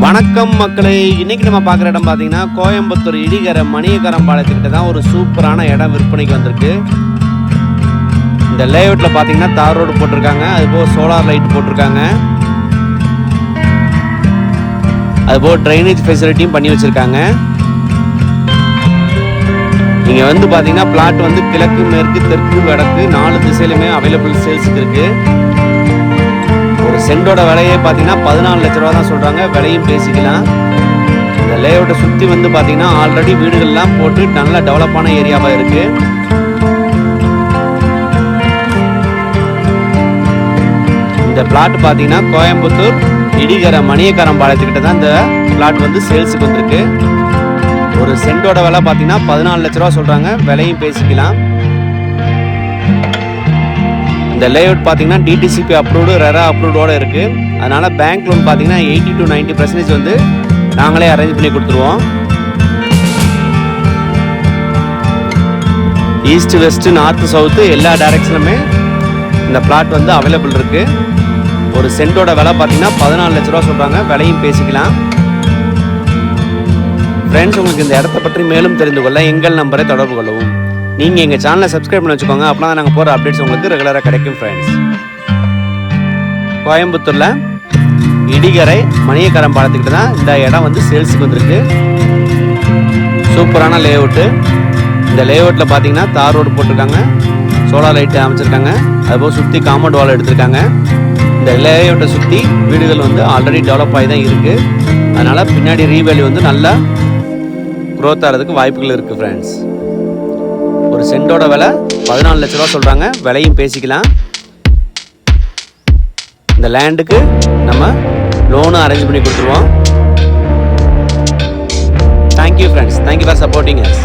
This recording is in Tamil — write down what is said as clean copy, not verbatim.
வணக்கம் மக்களே, இன்னைக்கு நம்ம பார்க்குற இடம் பார்த்தீங்கன்னா கோயம்புத்தூர் இடிகரை மணியக்கரம் பாளையத்துக்கிட்ட தான் ஒரு சூப்பரான இடம் விற்பனைக்கு வந்திருக்கு. இந்த லேஅவுட்டில் பார்த்தீங்கன்னா தார் ரோடு போட்டிருக்காங்க, அதுபோக சோலார் லைட் போட்டிருக்காங்க, அதுபோக ட்ரைனேஜ் ஃபெசிலிட்டியும் பண்ணி வச்சுருக்காங்க. இங்கே வந்து பார்த்தீங்கன்னா பிளாட் வந்து கிழக்கு மேற்கு தெற்கு வடக்கு 4 திசையிலுமே அவைலபிள் சேல்ஸுக்கு இருக்குது. ஒரு சென்டோட விலையே பார்த்தீங்கன்னா 14 லட்ச ரூபா தான் சொல்கிறாங்க. விலையும் பேசிக்கலாம். இந்த லேஅவுட்டை சுற்றி வந்து பார்த்தீங்கன்னா ஆல்ரெடி வீடுகள்லாம் போட்டு நல்ல டெவலப்பான ஏரியாவாக இருக்குது. இந்த பிளாட் பார்த்தீங்கன்னா கோயம்புத்தூர் இடிகரை மணியக்கரம் பாளையத்துக்கிட்ட தான் இந்த பிளாட் வந்து சேல்ஸுக்கு வந்திருக்கு. ஒரு சென்டோட விலை பார்த்தீங்கன்னா 14 லட்ச ரூபா சொல்கிறாங்க. விலையும் பேசிக்கலாம். இந்த லேஅவுட் பார்த்தீங்கன்னா டிடிசிபி அப்ரூவ்டு ரெரா அப்ரூவ்டோடு இருக்குது. அதனால் பேங்க் லோன் பார்த்தீங்கன்னா 80 to 90% வந்து நாங்களே அரேஞ்ச் பண்ணி கொடுத்துருவோம். ஈஸ்ட் வெஸ்ட்டு நார்த்து சவுத்து எல்லா டைரக்ஷனுமே இந்த பிளாட் வந்து அவைலபிள் இருக்குது. ஒரு சென்டோட விலை பார்த்தீங்கன்னா 14 லட்ச ரூபா சொல்கிறாங்க. விலையும் பேசிக்கலாம். ஃப்ரெண்ட்ஸ், உங்களுக்கு இந்த இடத்த பற்றி மேலும் தெரிந்து கொள்ள எங்கள் நம்பரை தொடர்பு கொள்ளவும். நீங்கள் எங்கள் சேனலை சப்ஸ்கிரைப் பண்ணி வச்சுக்கோங்க. அப்படின்னா நாங்கள் போகிற அப்டேட்ஸ் உங்களுக்கு ரெகுலராக கிடைக்கும். ஃப்ரெண்ட்ஸ், கோயம்புத்தூரில் இடிகரை மணியக்கரம் பாலத்துக்கிட்ட தான் இந்த இடம் வந்து சேல்ஸுக்கு வந்திருக்கு. சூப்பரான லேஅவுட்டு. இந்த லேஅவுட்டில் பார்த்தீங்கன்னா தார் ரோடு போட்டிருக்காங்க, சோலார் லைட்டு அமைச்சிருக்காங்க, அதுபோல் சுற்றி காம்பவுண்ட் வால் எடுத்திருக்காங்க. இந்த லேஅவுட்டை சுற்றி வீடுகள் வந்து ஆல்ரெடி டெவலப் ஆகி தான் இருக்குது. அதனால் பின்னாடி ரீவேல்யூ வந்து நல்லா க்ரோத் ஆகிறதுக்கு வாய்ப்புகள் இருக்குது. ஃப்ரெண்ட்ஸ், ஒரு சென்டோட விலை 14 லட்ச ரூபா சொல்கிறாங்க. விலையும் பேசிக்கலாம். இந்த லேண்டுக்கு நம்ம லோனும் அரேஞ்ச் பண்ணி கொடுத்துருவோம். Thank you friends, thank you for supporting us.